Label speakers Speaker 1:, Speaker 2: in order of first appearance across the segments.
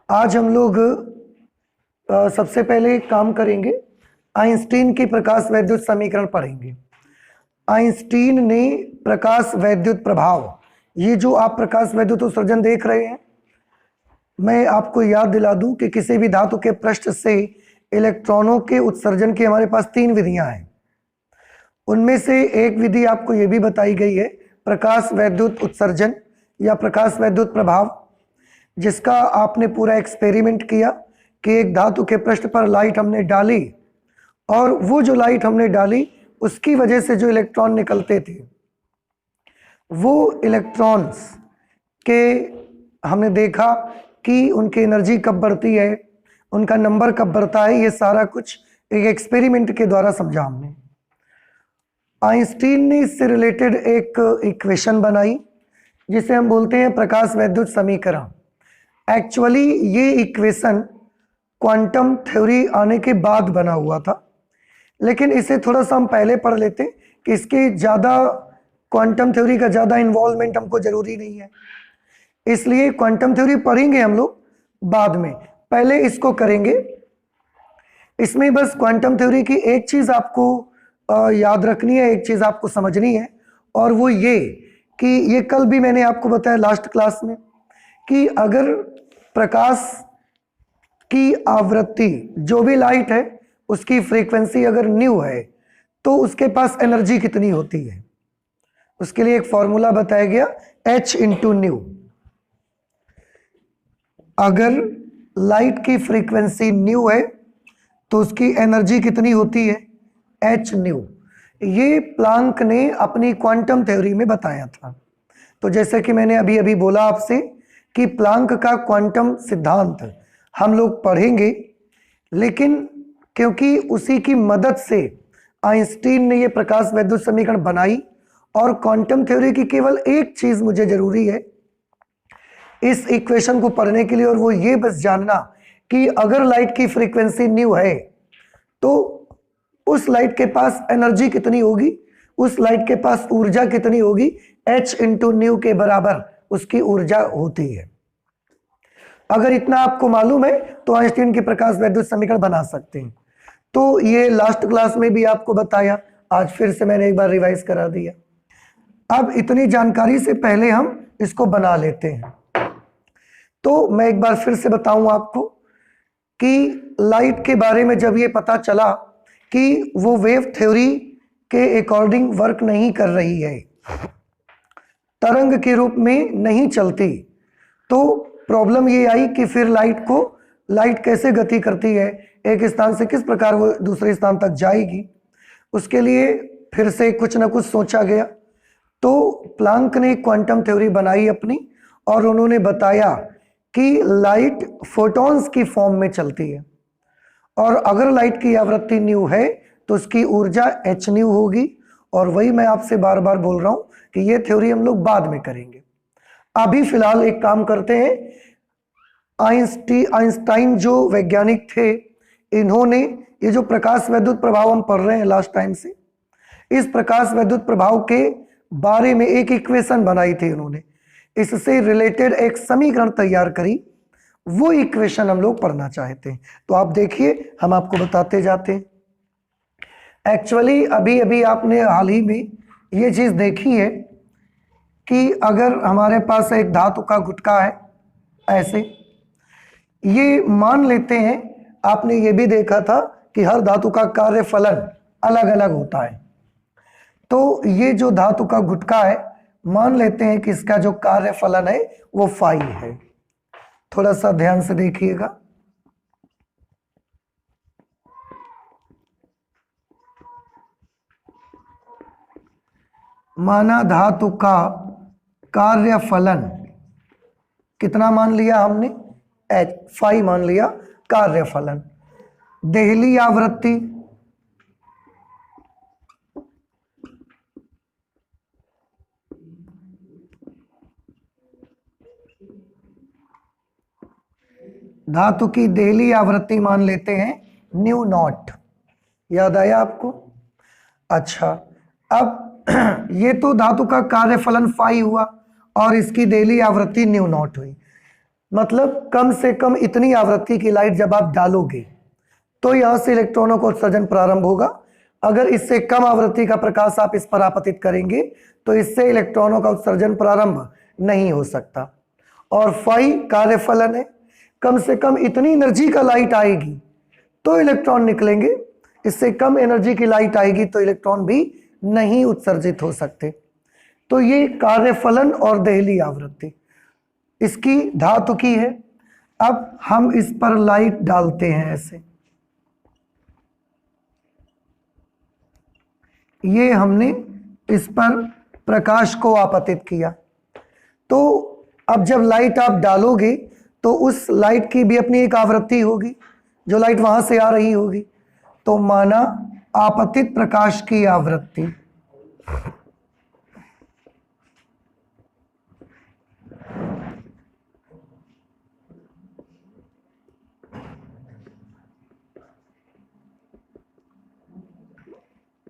Speaker 1: आज हम लोग सबसे पहले एक काम करेंगे, आइंस्टीन की प्रकाश वैद्युत समीकरण पढ़ेंगे। आइंस्टीन ने प्रकाश वैद्युत प्रभाव, ये जो आप प्रकाश वैद्युत उत्सर्जन देख रहे हैं, मैं आपको याद दिला दूं कि किसी भी धातु के पृष्ठ से इलेक्ट्रॉनों के उत्सर्जन की हमारे पास 3 विधियां हैं। उनमें से एक विधि आपको ये भी बताई गई है, प्रकाश वैद्युत उत्सर्जन या प्रकाश वैद्युत प्रभाव, जिसका आपने पूरा एक्सपेरिमेंट किया कि एक धातु के पृष्ठ पर लाइट हमने डाली और वो जो लाइट हमने डाली उसकी वजह से जो इलेक्ट्रॉन निकलते थे, वो इलेक्ट्रॉन्स के हमने देखा कि उनकी एनर्जी कब बढ़ती है, उनका नंबर कब बढ़ता है। ये सारा कुछ एक एक्सपेरिमेंट के द्वारा समझा हमने। आइंस्टीन ने इससे रिलेटेड एक इक्वेशन बनाई जिसे हम बोलते हैं प्रकाश वैद्युत समीकरण। एक्चुअली ये इक्वेशन क्वांटम थ्योरी आने के बाद बना हुआ था, लेकिन इसे थोड़ा सा हम पहले पढ़ लेते हैं कि इसके ज़्यादा क्वांटम थ्योरी का ज़्यादा इन्वॉल्वमेंट हमको ज़रूरी नहीं है, इसलिए क्वांटम थ्योरी पढ़ेंगे हम लोग बाद में, पहले इसको करेंगे। इसमें बस क्वांटम थ्योरी की एक चीज़ आपको याद रखनी है, एक चीज़ आपको समझनी है, और वो ये कि ये कल भी मैंने आपको बताया लास्ट क्लास में कि अगर प्रकाश की आवृत्ति, जो भी लाइट है उसकी फ्रीक्वेंसी अगर न्यू है तो उसके पास एनर्जी कितनी होती है, उसके लिए एक फॉर्मूला बताया गया h इंटू न्यू। अगर लाइट की फ्रीक्वेंसी न्यू है तो उसकी एनर्जी कितनी होती है, h न्यू। ये प्लांक ने अपनी क्वांटम थ्योरी में बताया था। तो जैसे कि मैंने अभी अभी बोला आपसे कि प्लांक का क्वांटम सिद्धांत हम लोग पढ़ेंगे, लेकिन क्योंकि उसी की मदद से आइंस्टीन ने ये प्रकाश वैद्युत समीकरण बनाई, और क्वांटम थ्योरी की केवल एक चीज मुझे जरूरी है इस इक्वेशन को पढ़ने के लिए, और वो ये बस जानना कि अगर लाइट की फ्रीक्वेंसी न्यू है तो उस लाइट के पास एनर्जी कितनी होगी, उस लाइट के पास ऊर्जा कितनी होगी, h इंटू न्यू के बराबर उसकी ऊर्जा होती है। अगर इतना आपको मालूम है तो आइंस्टीन की प्रकाश वैद्युत समीकरण बना सकते हैं। तो ये लास्ट क्लास में भी आपको बताया, आज फिर से मैंने एक बार रिवाइज करा दिया। अब इतनी जानकारी से पहले हम इसको बना लेते हैं। तो मैं एक बार फिर से बताऊं आपको कि लाइट के बारे में जब ये पता चला कि वो वेव थ्योरी के अकॉर्डिंग वर्क नहीं कर रही है, तरंग के रूप में नहीं चलती, तो प्रॉब्लम ये आई कि फिर लाइट कैसे गति करती है, एक स्थान से किस प्रकार वो दूसरे स्थान तक जाएगी। उसके लिए फिर से कुछ ना कुछ सोचा गया। तो प्लांक ने क्वांटम थ्योरी बनाई अपनी, और उन्होंने बताया कि लाइट फोटॉन्स की फॉर्म में चलती है, और अगर लाइट की आवृत्ति न्यू है तो उसकी ऊर्जा h न्यू होगी। और वही मैं आपसे बार बार बोल रहा हूं कि ये थ्योरी हम लोग बाद में करेंगे। अभी फिलहाल एक काम करते हैं, आइंस्टाइन जो वैज्ञानिक थे, इन्होंने ये जो प्रकाश वैद्युत प्रभाव हम पढ़ रहे हैं लास्ट टाइम से, इस प्रकाश वैद्युत प्रभाव के बारे में एक इक्वेशन बनाई थी इन्होंने, इससे रिलेटेड एक समीकरण तैयार करी। वो इक्वेशन हम लोग पढ़ना चाहते हैं, तो आप देखिए हम आपको बताते जाते हैं। एक्चुअली अभी अभी आपने हाल ही में ये चीज देखी है कि अगर हमारे पास एक धातु का गुटका है, ऐसे ये मान लेते हैं, आपने ये भी देखा था कि हर धातु का कार्य फलन अलग अलग होता है। तो ये जो धातु का गुटका है, मान लेते हैं कि इसका जो कार्य फलन है वो फाई है। थोड़ा सा ध्यान से देखिएगा। माना धातु का कार्य फलन कितना मान लिया हमने, h, फाई मान लिया कार्य फलन। देहली आवृत्ति धातु की देहली आवृत्ति मान लेते हैं न्यू नॉट। याद आया आपको? अच्छा, अब ये तो धातु का कार्यफलन फाई हुआ और इसकी देहली आवृत्ति न्यू नॉट हुई। मतलब कम से कम इतनी आवृत्ति की लाइट जब आप डालोगे तो यहां से इलेक्ट्रॉनों का उत्सर्जन प्रारंभ होगा। अगर इससे कम आवृत्ति का प्रकाश आप इस पर आपतित करेंगे तो इससे इलेक्ट्रॉनों का उत्सर्जन प्रारंभ नहीं हो सकता। और फाई कार्यफलन है, कम से कम इतनी एनर्जी का लाइट आएगी तो इलेक्ट्रॉन निकलेंगे, इससे कम एनर्जी की लाइट आएगी तो इलेक्ट्रॉन भी नहीं उत्सर्जित हो सकते। तो ये कार्यफलन और देहली आवृत्ति इसकी धातु की है। अब हम इस पर लाइट डालते हैं ऐसे, ये हमने इस पर प्रकाश को आपतित किया। तो अब जब लाइट आप डालोगे तो उस लाइट की भी अपनी एक आवृत्ति होगी, जो लाइट वहां से आ रही होगी, तो माना आपतित प्रकाश की आवृत्ति।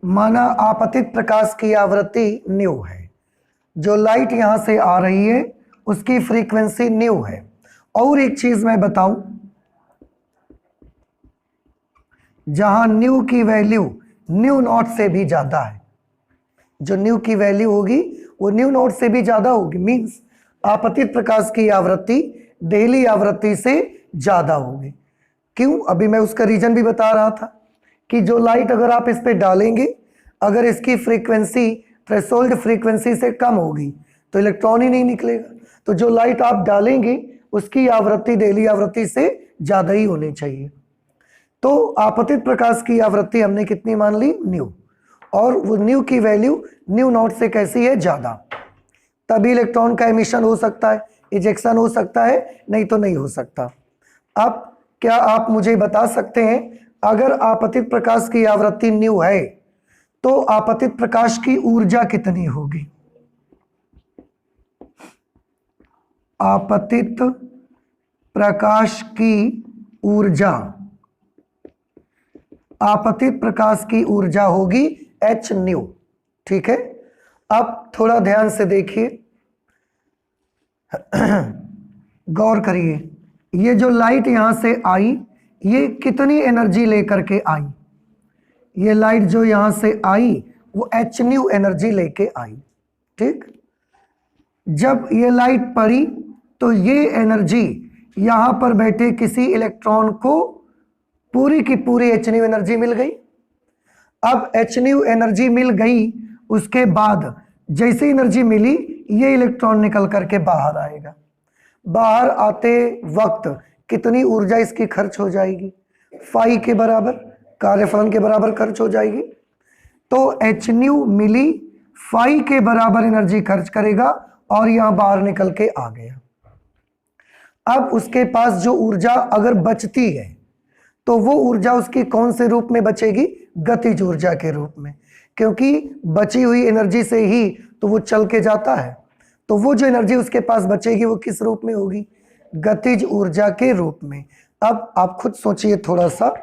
Speaker 1: माना आपतित प्रकाश की आवृत्ति न्यू है, जो लाइट यहां से आ रही है उसकी फ्रीक्वेंसी न्यू है। और एक चीज मैं बताऊं, जहां न्यू की वैल्यू न्यू नॉट से भी ज्यादा है, जो न्यू की वैल्यू होगी वो न्यू नॉट से भी ज्यादा होगी, मींस आपतित प्रकाश की आवृत्ति देहली आवृत्ति से ज्यादा होगी। क्यों? अभी मैं उसका रीजन भी बता रहा था कि जो लाइट अगर आप इस पे डालेंगे, अगर इसकी फ्रीक्वेंसी थ्रेशोल्ड फ्रीक्वेंसी से कम होगी तो इलेक्ट्रॉन ही नहीं निकलेगा। तो जो लाइट आप डालेंगे उसकी आवृत्ति देहली आवृत्ति से ज्यादा ही होनी चाहिए। तो आपतित प्रकाश की आवृत्ति हमने कितनी मान ली? न्यू। और वो न्यू की वैल्यू न्यू नॉट से कैसी है? ज्यादा। तभी इलेक्ट्रॉन का एमिशन हो सकता है, इजेक्शन हो सकता है, नहीं तो नहीं हो सकता। अब क्या आप मुझे बता सकते हैं, अगर आपतित प्रकाश की आवृत्ति न्यू है तो आपतित प्रकाश की ऊर्जा कितनी होगी? आपतित प्रकाश की ऊर्जा, आपतित प्रकाश की ऊर्जा होगी h न्यू। ठीक है, अब थोड़ा ध्यान से देखिए, गौर करिए, ये जो लाइट यहां से आई ये कितनी एनर्जी लेकर के आई? ये लाइट जो यहां से आई वो h न्यू एनर्जी लेके आई। ठीक, जब ये लाइट पड़ी तो ये एनर्जी यहां पर बैठे किसी इलेक्ट्रॉन को पूरी की पूरी h न्यू एनर्जी मिल गई। अब h न्यू एनर्जी मिल गई, उसके बाद जैसे एनर्जी मिली ये इलेक्ट्रॉन निकल करके बाहर आएगा। बाहर आते वक्त कितनी ऊर्जा इसकी खर्च हो जाएगी? फाई के बराबर, कार्यफलन के बराबर खर्च हो जाएगी। तो h न्यू मिली, फाई के बराबर एनर्जी खर्च करेगा और यहां बाहर निकल के आ गया। अब उसके पास जो ऊर्जा अगर बचती है तो वो ऊर्जा उसकी कौन से रूप में बचेगी? गतिज ऊर्जा के रूप में, क्योंकि बची हुई एनर्जी से ही तो वो चल के जाता है। तो वो जो एनर्जी उसके पास बचेगी वो किस रूप में होगी? गतिज ऊर्जा के रूप में। अब आप खुद सोचिए थोड़ा सा,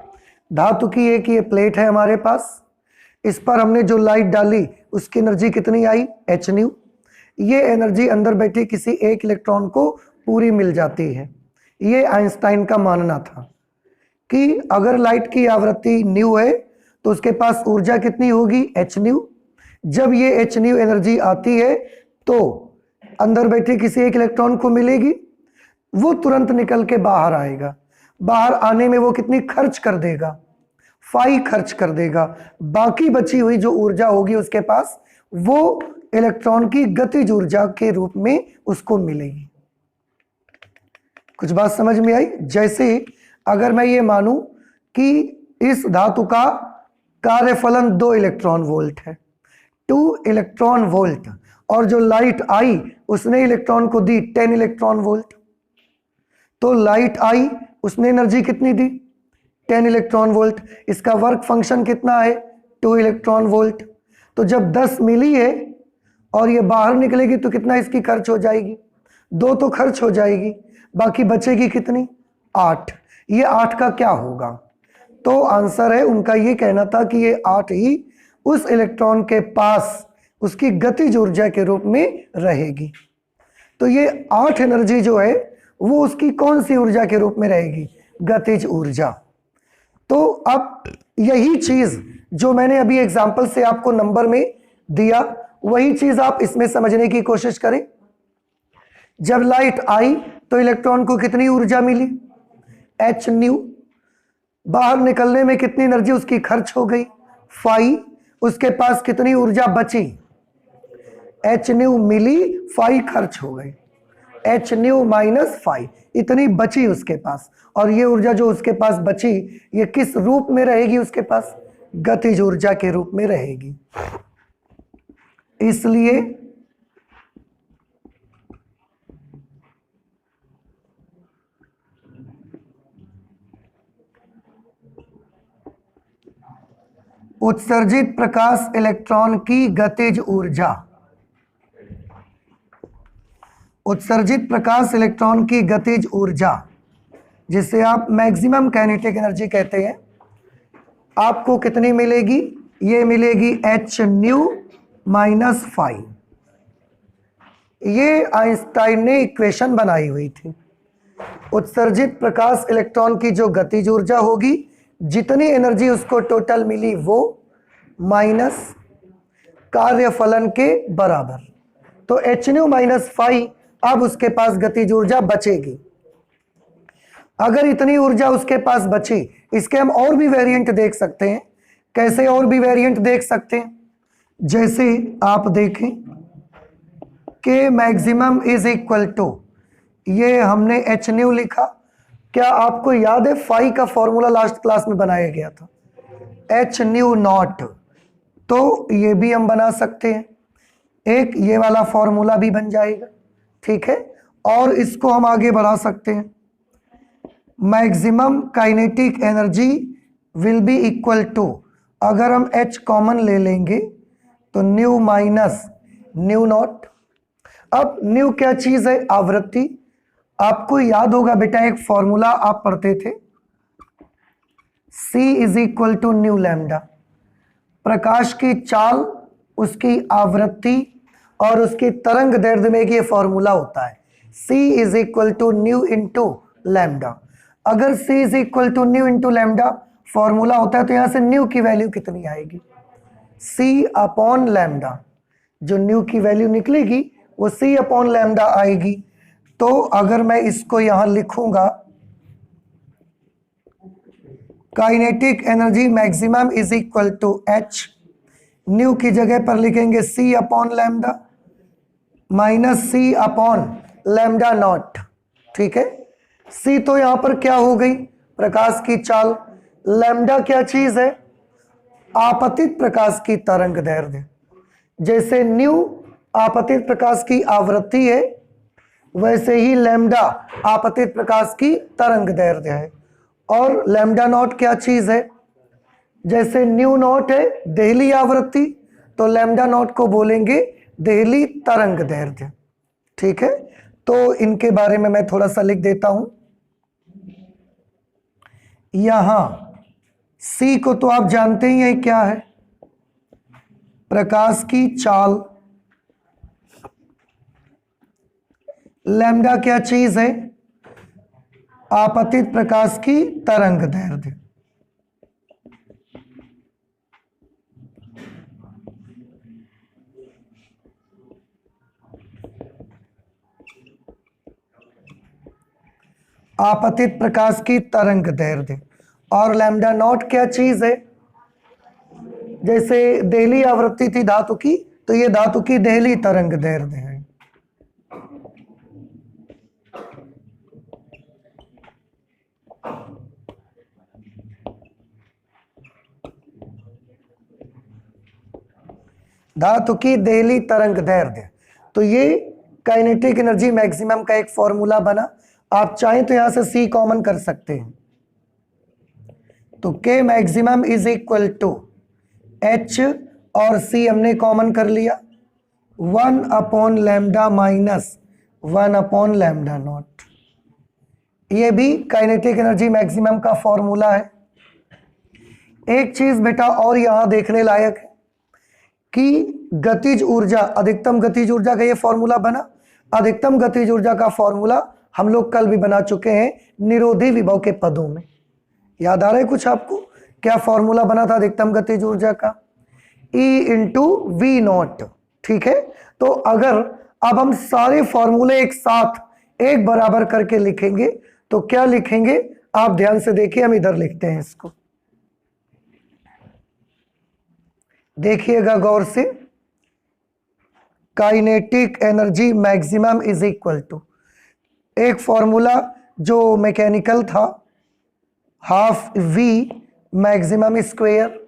Speaker 1: धातु की एक ये प्लेट है हमारे पास, इस पर हमने जो लाइट डाली उसकी एनर्जी कितनी आई? h new. ये एनर्जी अंदर बैठे किसी एक इलेक्ट्रॉन को पूरी मिल जाती है। ये आइंस्टाइन का मानना था कि अगर लाइट की आवृत्ति न्यू है तो उसके पास ऊर्जा कितनी होगी? h new. जब ये h न्यू एनर्जी आती है तो अंदर बैठे किसी एक इलेक्ट्रॉन को मिलेगी, वो तुरंत निकल के बाहर आएगा। बाहर आने में वो कितनी खर्च कर देगा? फाई खर्च कर देगा। बाकी बची हुई जो ऊर्जा होगी उसके पास वो इलेक्ट्रॉन की गतिज ऊर्जा के रूप में उसको मिलेगी। कुछ बात समझ में आई? जैसे अगर मैं ये मानूं कि इस धातु का कार्यफलन 2 इलेक्ट्रॉन वोल्ट है, 2 इलेक्ट्रॉन वोल्ट, और जो लाइट आई उसने इलेक्ट्रॉन को दी 10 इलेक्ट्रॉन वोल्ट। तो लाइट आई, उसने एनर्जी कितनी दी? 10 इलेक्ट्रॉन वोल्ट। इसका वर्क फंक्शन कितना है? 2 इलेक्ट्रॉन वोल्ट। तो जब 10 मिली है और ये बाहर निकलेगी तो कितना इसकी खर्च हो जाएगी? 2 तो खर्च हो जाएगी, बाकी बचेगी कितनी? 8। ये 8 का क्या होगा? तो आंसर है उनका ये कहना था कि ये 8 ही उस इलेक्ट्रॉन के पास उसकी गतिज ऊर्जा के रूप में रहेगी। तो ये 8 एनर्जी जो है वो उसकी कौन सी ऊर्जा के रूप में रहेगी? गतिज ऊर्जा। तो अब यही चीज जो मैंने अभी एग्जाम्पल से आपको नंबर में दिया, वही चीज आप इसमें समझने की कोशिश करें। जब लाइट आई तो इलेक्ट्रॉन को कितनी ऊर्जा मिली? H new. बाहर निकलने में कितनी एनर्जी उसकी खर्च हो गई? फाई। उसके पास कितनी ऊर्जा बची? एच न्यू मिली, फाई खर्च हो गई। एच न्यू माइनस फाई, इतनी बची उसके पास। और ये ऊर्जा जो उसके पास बची, ये किस रूप में रहेगी उसके पास? गतिज ऊर्जा के रूप में रहेगी। इसलिए उत्सर्जित प्रकाश इलेक्ट्रॉन की गतिज ऊर्जा, उत्सर्जित प्रकाश इलेक्ट्रॉन की गतिज ऊर्जा, जिसे आप मैक्सिमम काइनेटिक एनर्जी कहते हैं, आपको कितनी मिलेगी? ये मिलेगी एच न्यू माइनस फाई। ये आइंस्टाइन ने इक्वेशन बनाई हुई थी। उत्सर्जित प्रकाश इलेक्ट्रॉन की जो गतिज ऊर्जा होगी, जितनी एनर्जी उसको टोटल मिली वो माइनस कार्यफलन के बराबर। तो एच न्यू माइनस फाई, अब उसके पास गतिज ऊर्जा बचेगी। अगर इतनी ऊर्जा उसके पास बची, इसके हम और भी वेरिएंट देख सकते हैं। कैसे और भी वेरिएंट देख सकते हैं? जैसे आप देखें कि मैक्सिमम इज इक्वल टू, ये हमने एच न्यू लिखा। क्या आपको याद है फाई का फॉर्मूला लास्ट क्लास में बनाया गया था? H new not. तो ये भी हम बना सकते हैं, एक ये वाला फॉर्मूला भी बन जाएगा, ठीक है। और इसको हम आगे बढ़ा सकते हैं। Maximum kinetic energy will be equal to, अगर हम H कॉमन ले लेंगे तो न्यू माइनस न्यू नॉट। अब न्यू क्या चीज है? आवृत्ति। आपको याद होगा बेटा, एक फॉर्मूला आप पढ़ते थे, C is equal to nu lambda. प्रकाश की चाल, उसकी आवृत्ति और उसकी तरंग दैर्ध्य में ये फॉर्मूला होता है, C is equal to nu into lambda. अगर C is equal to nu into lambda formula होता है, तो यहां से न्यू की वैल्यू कितनी आएगी? C upon lambda. जो न्यू की वैल्यू निकलेगी वो C अपॉन लैम्डा आएगी। तो अगर मैं इसको यहां लिखूंगा, kinetic energy maximum is equal to H, nu की जगह पर लिखेंगे C upon lambda minus C upon lambda naught, ठीक है। C तो यहां पर क्या हो गई? प्रकाश की चाल। लैम्डा क्या चीज है? आपतित प्रकाश की तरंग दैर्ध्य। जैसे न्यू आपतित प्रकाश की आवृत्ति है, वैसे ही लैम्डा आपतित प्रकाश की तरंग दैर्ध्य है। और लैम्डा नॉट क्या चीज है? जैसे न्यू नॉट है देहली आवृत्ति, तो लैम्डा नॉट को बोलेंगे देहली तरंग दैर्ध्य, ठीक है। तो इनके बारे में मैं थोड़ा सा लिख देता हूं। यहां C को तो आप जानते ही हैं क्या है? प्रकाश की चाल। लैम्डा क्या चीज है? आपतित प्रकाश की तरंग दैर्ध्य। आपतित प्रकाश की तरंग दैर्ध्य। और लैम्डा नॉट क्या चीज है? जैसे देहली आवृत्ति थी धातु की, तो ये धातु की देहली तरंग दैर्ध्य है। धातु की देहली तरंग दैर्ध्य। तो ये काइनेटिक एनर्जी मैक्सिमम का एक फॉर्मूला बना। आप चाहें तो यहां से C कॉमन कर सकते हैं। तो K maximum is equal to H और C हमने कॉमन कर लिया, 1 upon lambda minus 1 upon lambda naught. ये भी काइनेटिक एनर्जी मैक्सिमम का फॉर्मूला है। एक चीज बेटा और यहां देखने लायक है कि गतिज ऊर्जा, अधिकतम गतिज ऊर्जा का ये फॉर्मूला बना। अधिकतम गतिज ऊर्जा का फॉर्मूला हम लोग कल भी बना चुके हैं निरोधी विभव के पदों में। याद आ रहा है कुछ आपको? क्या फॉर्मूला बना था अधिकतम गतिज ऊर्जा का? E into V naught. ठीक है, तो अगर अब हम सारे फॉर्मूले एक साथ एक बराबर करके लिखेंगे तो क्या लिखेंगे आप ध्यान से देखिए। हम इधर लिखते हैं इसको, देखिएगा गौर से। Kinetic energy maximum is equal to, एक फॉर्मूला जो मैकेनिकल था, हाफ वी मैक्सिमम स्क्वायर।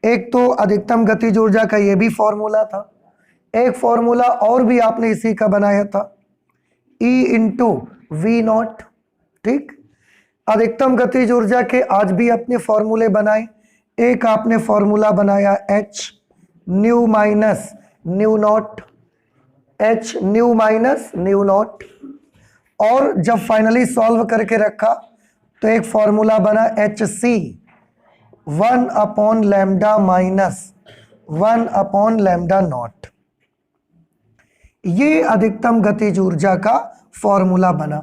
Speaker 1: एक तो अधिकतम गतिज ऊर्जा का ये भी फॉर्मूला था। एक फॉर्मूला और भी आपने इसी का बनाया था, E इंटू वी नॉट। ठीक, अधिकतम गतिज ऊर्जा के आज भी अपने फॉर्मूले बनाए। एक आपने फॉर्मूला बनाया H nu minus nu naught, H nu minus nu not. और जब फाइनली सॉल्व करके रखा तो एक फॉर्मूला बना HC 1 upon lambda minus 1 upon lambda naught. ये अधिकतम गतिज ऊर्जा का फॉर्मूला बना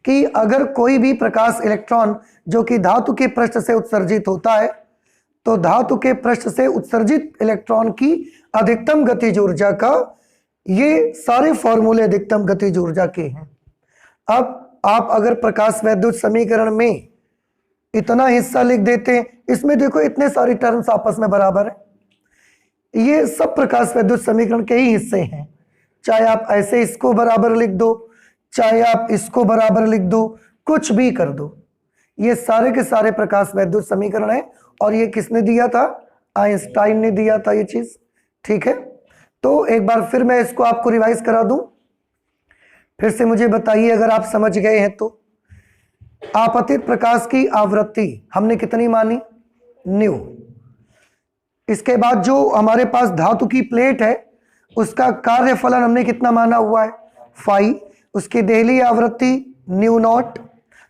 Speaker 1: कि अगर कोई भी प्रकाश इलेक्ट्रॉन जो कि धातु के पृष्ठ से उत्सर्जित होता है तो धातु के पृष्ठ से उत्सर्जित इलेक्ट्रॉन की अधिकतम गतिज ऊर्जा का, ये सारे फॉर्मूले अधिकतम गतिज ऊर्जा के हैं। अब आप अगर प्रकाश वैद्युत समीकरण में इतना हिस्सा लिख देते हैं, इसमें देखो इतने सारी टर्म्स आपस में बराबर है, ये सब प्रकाश वैद्युत समीकरण के ही हिस्से हैं। चाहे आप ऐसे इसको बराबर लिख दो, चाहे आप इसको बराबर लिख दो, कुछ भी कर दो, ये सारे के सारे प्रकाश वैद्युत समीकरण है। और ये किसने दिया था? आइंस्टाइन ने दिया था ये चीज। ठीक है, तो एक बार फिर मैं इसको आपको रिवाइज करा दूं, फिर से मुझे बताइए अगर आप समझ गए हैं तो। आपतित प्रकाश की आवृत्ति हमने कितनी मानी? न्यू। इसके बाद जो हमारे पास धातु की प्लेट है उसका कार्यफलन हमने कितना माना हुआ है? फाई। उसकी देहली आवृत्ति न्यू नॉट,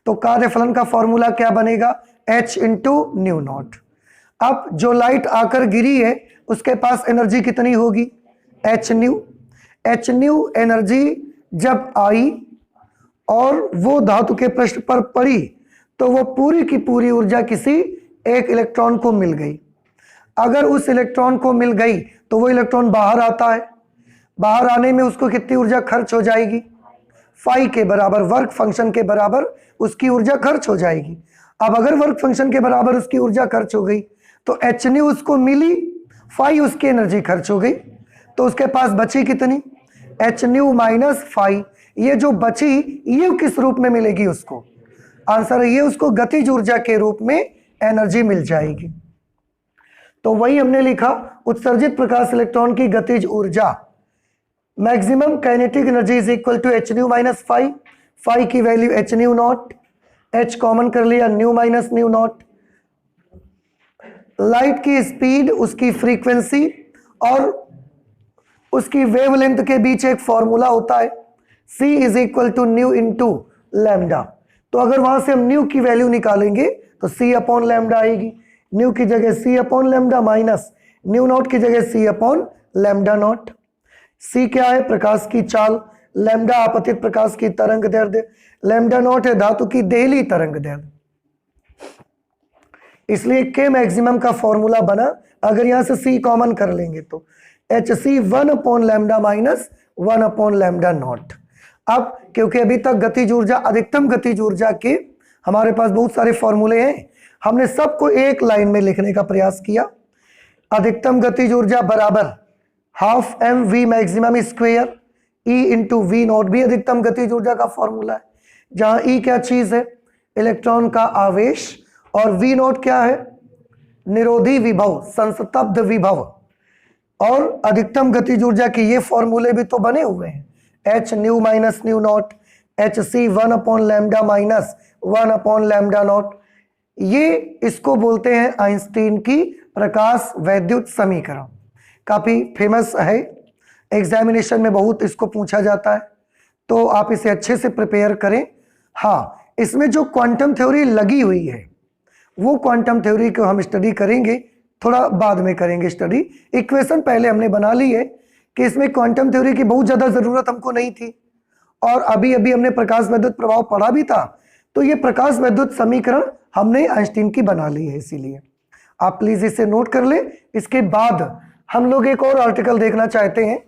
Speaker 1: तो कार्यफलन का फॉर्मूला क्या बनेगा? H into new naught. अब जो लाइट आकर गिरी है उसके पास एनर्जी कितनी होगी? H new. H new energy जब आई और वो धातु के पृष्ठ पर पड़ी तो वो पूरी की पूरी ऊर्जा किसी एक इलेक्ट्रॉन को मिल गई। अगर उस इलेक्ट्रॉन को मिल गई तो वो इलेक्ट्रॉन बाहर आता है, बाहर आने में उसको कितनी ऊर्जा खर्च हो जाएगी? फाई के बराबर, वर्क फंक्शन के बराबर उसकी ऊर्जा खर्च हो जाएगी। अब अगर वर्क फंक्शन के बराबर उसकी ऊर्जा खर्च हो गई तो H न्यू उसको मिली, फाई उसकी एनर्जी खर्च हो गई, तो उसके पास बची कितनी? H nu minus phi. ये जो बची ये किस रूप में मिलेगी उसको? आंसर है ये उसको गतिज ऊर्जा के रूप में एनर्जी मिल जाएगी। तो वही हमने लिखा, उत्सर्जित प्रकाश इलेक्ट्रॉन की गतिज ऊर्जा maximum kinetic energy is equal to H nu minus phi. Phi की value H nu naught, H common कर लिया, nu minus nu naught. Light की स्पीड, उसकी फ्रीक्वेंसी और उसकी वेवलेंथ के बीच एक फॉर्मूला होता है, C is equal to nu into lambda. तो अगर वहां से हम न्यू की वैल्यू निकालेंगे तो C अपॉन लैम्डा आएगी। न्यू की जगह C upon lambda minus nu not की जगह C upon lambda not. C क्या है? प्रकाश की चाल। लैम्डा आपतित प्रकाश की तरंग दैर्ध्य। लैम्डा नॉट है धातु की देहली तरंग दैर्ध्य। इसलिए के मैक्सिमम का फॉर्मूला बना, अगर यहां से C कॉमन कर लेंगे तो HC 1 upon lambda minus 1 upon lambda not. अब क्योंकि अभी तक गतिज ऊर्जा, अधिकतम गतिज ऊर्जा के हमारे पास बहुत सारे फॉर्मूले हैं, हमने सबको एक लाइन में लिखने का प्रयास किया। अधिकतम गतिज ऊर्जा बराबर half M V maximum square, E into V naught भी अधिकतम गतिज ऊर्जा का फॉर्मूला है, जहां E क्या चीज है? इलेक्ट्रॉन का आवेश, और वी नॉट क्या है? निरोधी विभव, संस्तब्ध विभव। और अधिकतम गतिज ऊर्जा के ये फॉर्मूले भी तो बने हुए हैं, H nu minus nu not, HC 1 upon lambda minus 1 upon lambda naught. ये इसको बोलते हैं आइंस्टीन की प्रकाश वैद्युत समीकरण। काफी फेमस है, एग्जामिनेशन में बहुत इसको पूछा जाता है, तो आप इसे अच्छे से प्रिपेयर करें। हाँ, इसमें जो क्वांटम थ्योरी लगी हुई है वो क्वांटम थ्योरी को हम स्टडी करेंगे, थोड़ा बाद में करेंगे स्टडी। इक्वेशन पहले हमने बना ली है कि इसमें क्वांटम थ्योरी की बहुत ज़्यादा ज़रूरत हमको नहीं थी, और अभी अभी हमने प्रकाश विद्युत प्रभाव पढ़ा भी था, तो ये प्रकाश विद्युत समीकरण हमने आइंस्टीन की बना ली है, इसीलिए आप प्लीज इसे नोट कर ले। इसके बाद हम लोग एक और आर्टिकल देखना चाहते हैं।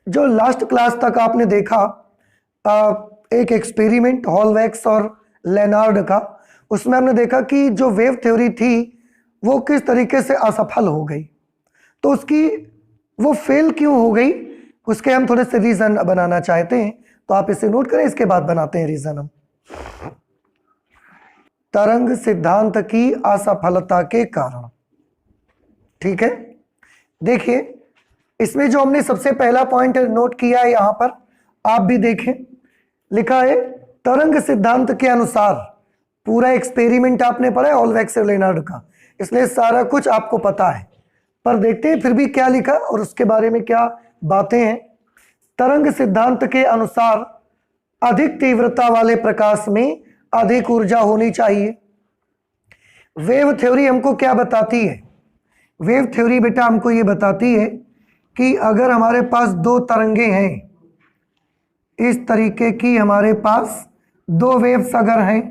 Speaker 1: जो लास्ट क्लास तक आपने देखा एक एक्सपेरिमेंट हॉलवैक्स और लेनार्ड का, उसमें हमने देखा कि जो वेव थ्योरी थी वो किस तरीके से असफल हो गई, तो उसकी वो फेल क्यों हो गई उसके हम थोड़े से रीजन बनाना चाहते हैं, तो आप इसे नोट करें, इसके बाद बनाते हैं रीजन हम। तरंग सिद्धांत की असफलता के कारण, ठीक है। देखिए इसमें जो हमने सबसे पहला पॉइंट नोट किया है यहां पर, आप भी देखें, लिखा है तरंग सिद्धांत के अनुसार। पूरा एक्सपेरिमेंट आपने पढ़ा है हॉलवैक्स और लेनार्ड का, इसलिए सारा कुछ आपको पता है, पर देखते हैं फिर भी क्या लिखा और उसके बारे में क्या बातें हैं। तरंग सिद्धांत के अनुसार अधिक तीव्रता वाले प्रकाश में अधिक ऊर्जा होनी चाहिए। वेव थ्योरी हमको क्या बताती है? वेव थ्योरी बेटा हमको ये बताती है कि अगर हमारे पास दो तरंगे हैं, इस तरीके की हमारे पास दो वेव्स अगर हैं,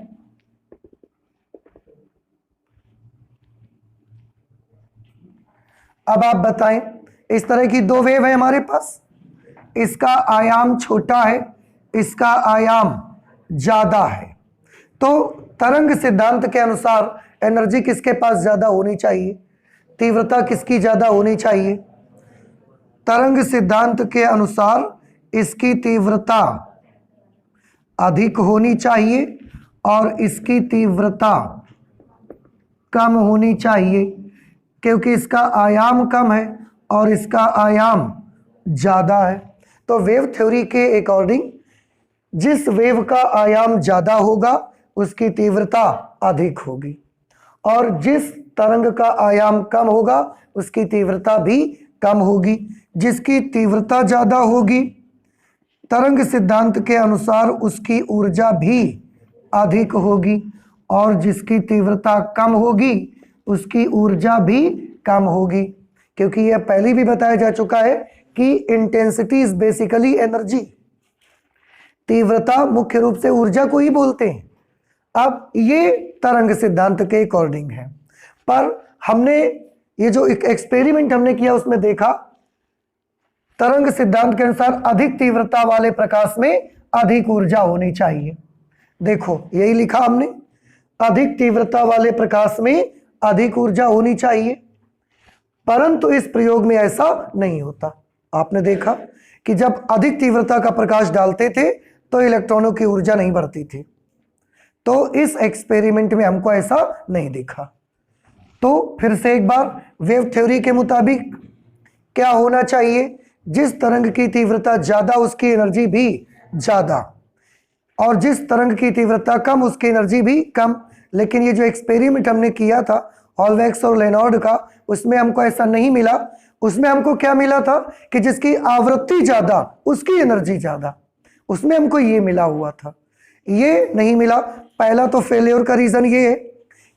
Speaker 1: अब आप बताएं, इस तरह की दो वेव है हमारे पास, इसका आयाम छोटा है, इसका आयाम ज्यादा है, तो तरंग सिद्धांत के अनुसार एनर्जी किसके पास ज्यादा होनी चाहिए? तीव्रता किसकी ज्यादा होनी चाहिए? तरंग सिद्धांत के अनुसार इसकी तीव्रता अधिक होनी चाहिए और इसकी तीव्रता कम होनी चाहिए, क्योंकि इसका आयाम कम है और इसका आयाम ज्यादा है। तो वेव थ्योरी के अकॉर्डिंग जिस वेव का आयाम ज्यादा होगा उसकी तीव्रता अधिक होगी, और जिस तरंग का आयाम कम होगा उसकी तीव्रता भी कम होगी। जिसकी तीव्रता ज्यादा होगी तरंग सिद्धांत के अनुसार उसकी ऊर्जा भी अधिक होगी, और जिसकी तीव्रता कम होगी उसकी ऊर्जा भी कम होगी, क्योंकि यह पहले भी बताया जा चुका है कि इंटेंसिटी इज बेसिकली एनर्जी। तीव्रता मुख्य रूप से ऊर्जा को ही बोलते हैं। अब ये तरंग सिद्धांत के अकॉर्डिंग है, पर हमने ये जो एक एक्सपेरिमेंट हमने किया उसमें देखा तरंग सिद्धांत के अनुसार अधिक तीव्रता वाले प्रकाश में अधिक ऊर्जा होनी चाहिए। देखो यही लिखा हमने, अधिक तीव्रता वाले प्रकाश में अधिक ऊर्जा होनी चाहिए, परंतु इस प्रयोग में ऐसा नहीं होता। आपने देखा कि जब अधिक तीव्रता का प्रकाश डालते थे तो इलेक्ट्रॉनों की ऊर्जा नहीं बढ़ती थी, तो इस एक्सपेरिमेंट में हमको ऐसा नहीं दिखा। तो फिर से एक बार, वेव थ्योरी के मुताबिक क्या होना चाहिए? जिस तरंग की तीव्रता ज्यादा उसकी एनर्जी भी ज्यादा, और जिस तरंग की तीव्रता कम उसकी एनर्जी भी कम। लेकिन ये जो एक्सपेरिमेंट हमने किया था हॉलवैक्स और लेनार्ड का, उसमें हमको ऐसा नहीं मिला। उसमें हमको क्या मिला था कि जिसकी आवृत्ति ज्यादा उसकी एनर्जी ज्यादा, उसमें हमको ये मिला हुआ था, ये नहीं मिला। पहला तो फेलियर का रीजन ये है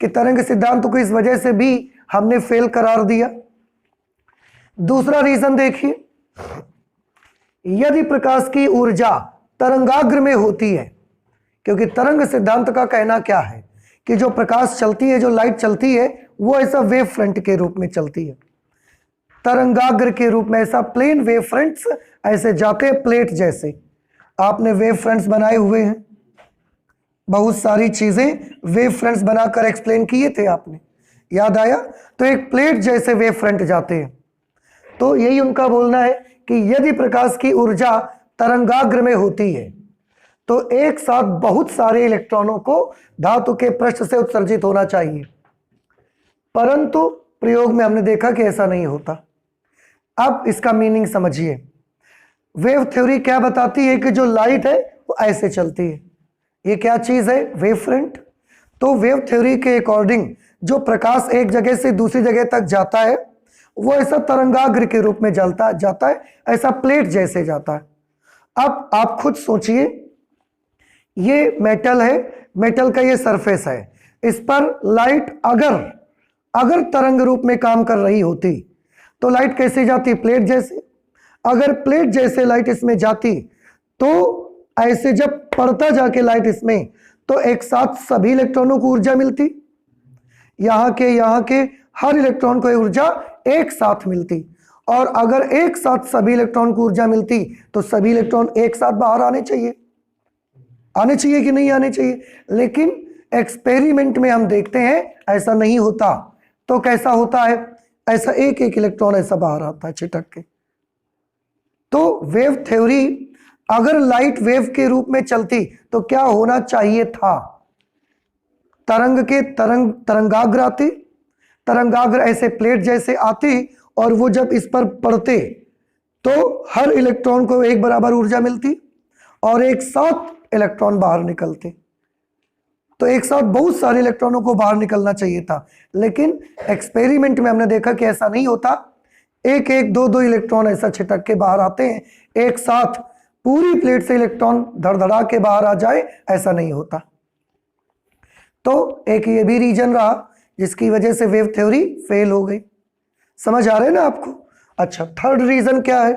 Speaker 1: कि तरंग सिद्धांत को इस वजह से भी हमने फेल करार दिया। दूसरा रीजन देखिए, यदि प्रकाश की ऊर्जा तरंगाग्र में होती है, क्योंकि तरंग सिद्धांत का कहना क्या है कि जो प्रकाश चलती है, जो लाइट चलती है, वो ऐसा वेव फ्रंट के रूप में चलती है, तरंगाग्र के रूप में। ऐसा प्लेन वेव फ्रंट्स ऐसे जाते हैं प्लेट जैसे। आपने वेव फ्रंट्स बनाए हुए हैं, बहुत सारी चीजें वेव फ्रंट्स बनाकर एक्सप्लेन किए थे आपने, याद आया? तो एक प्लेट जैसे वेव फ्रंट जाते हैं। तो यही उनका बोलना है कि यदि प्रकाश की ऊर्जा तरंगाग्र में होती है तो एक साथ बहुत सारे इलेक्ट्रॉनों को धातु के पृष्ठ से उत्सर्जित होना चाहिए, परंतु प्रयोग में हमने देखा कि ऐसा नहीं होता। अब इसका मीनिंग समझिए। वेव थ्योरी क्या बताती है कि जो लाइट है वो ऐसे चलती है। ये क्या चीज है? Wave front. तो वेव थ्योरी के अकॉर्डिंग जो प्रकाश एक जगह से दूसरी जगह तक जाता है वो ऐसा तरंगाग्र के रूप में जाता है, ऐसा प्लेट जैसे जाता है। अब आप खुद सोचिए, ये मेटल है, मेटल का ये सरफेस है, इस पर लाइट अगर तरंग रूप में काम कर रही होती तो लाइट कैसे जाती? प्लेट जैसे। अगर प्लेट जैसे लाइट इसमें जाती तो ऐसे जब पड़ता जाके लाइट इसमें, तो एक साथ सभी इलेक्ट्रॉनों को ऊर्जा मिलती, यहाँ के हर इलेक्ट्रॉन को ऊर्जा एक साथ मिलती। और अगर एक साथ सभी इलेक्ट्रॉन को ऊर्जा मिलती तो सभी इलेक्ट्रॉन एक साथ बाहर आने चाहिए कि नहीं आने चाहिए। लेकिन एक्सपेरिमेंट में हम देखते हैं ऐसा नहीं होता। तो कैसा होता है? ऐसा एक एक इलेक्ट्रॉन ऐसा बाहर आता है छिटक के। तो वेव थ्योरी, अगर लाइट वेव के रूप में चलती तो क्या होना चाहिए था? तरंगाग्र आती, तरंगाग्र ऐसे प्लेट जैसे आती, और वो जब इस पर पड़ते तो हर इलेक्ट्रॉन को एक बराबर ऊर्जा मिलती और एक साथ इलेक्ट्रॉन बाहर निकलते। तो एक साथ बहुत सारे इलेक्ट्रॉनों को बाहर निकलना चाहिए था, लेकिन एक्सपेरिमेंट में हमने देखा कि ऐसा नहीं होता। एक एक दो दो इलेक्ट्रॉन ऐसा छिटक के बाहर आते हैं, एक साथ पूरी प्लेट से इलेक्ट्रॉन धड़धड़ा के बाहर आ जाए, ऐसा नहीं होता। तो एक ये भी रीजन रहा जिसकी वजह से वेव थ्योरी फेल हो गई। समझ आ रहे हैं ना आपको? अच्छा, थर्ड रीजन क्या है?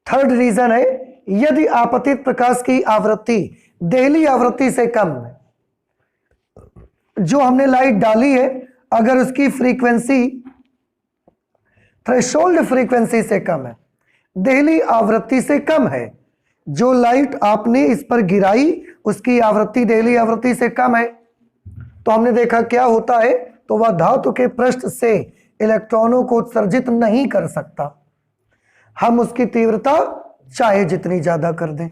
Speaker 1: थर्ड रीजन है, यदि आपतित प्रकाश की आवृत्ति देहली आवृत्ति से कम है, जो हमने लाइट डाली है, अगर उसकी फ्रीक्वेंसी थ्रेशोल्ड फ्रीक्वेंसी से कम है, देहली आवृत्ति से कम है, जो लाइट आपने इस पर गिराई उसकी आवृत्ति देहली आवृत्ति से कम है, तो हमने देखा क्या होता है, तो वह धातु के पृष्ठ से इलेक्ट्रॉनों को उत्सर्जित नहीं कर सकता। हम उसकी तीव्रता चाहे जितनी ज्यादा कर दें।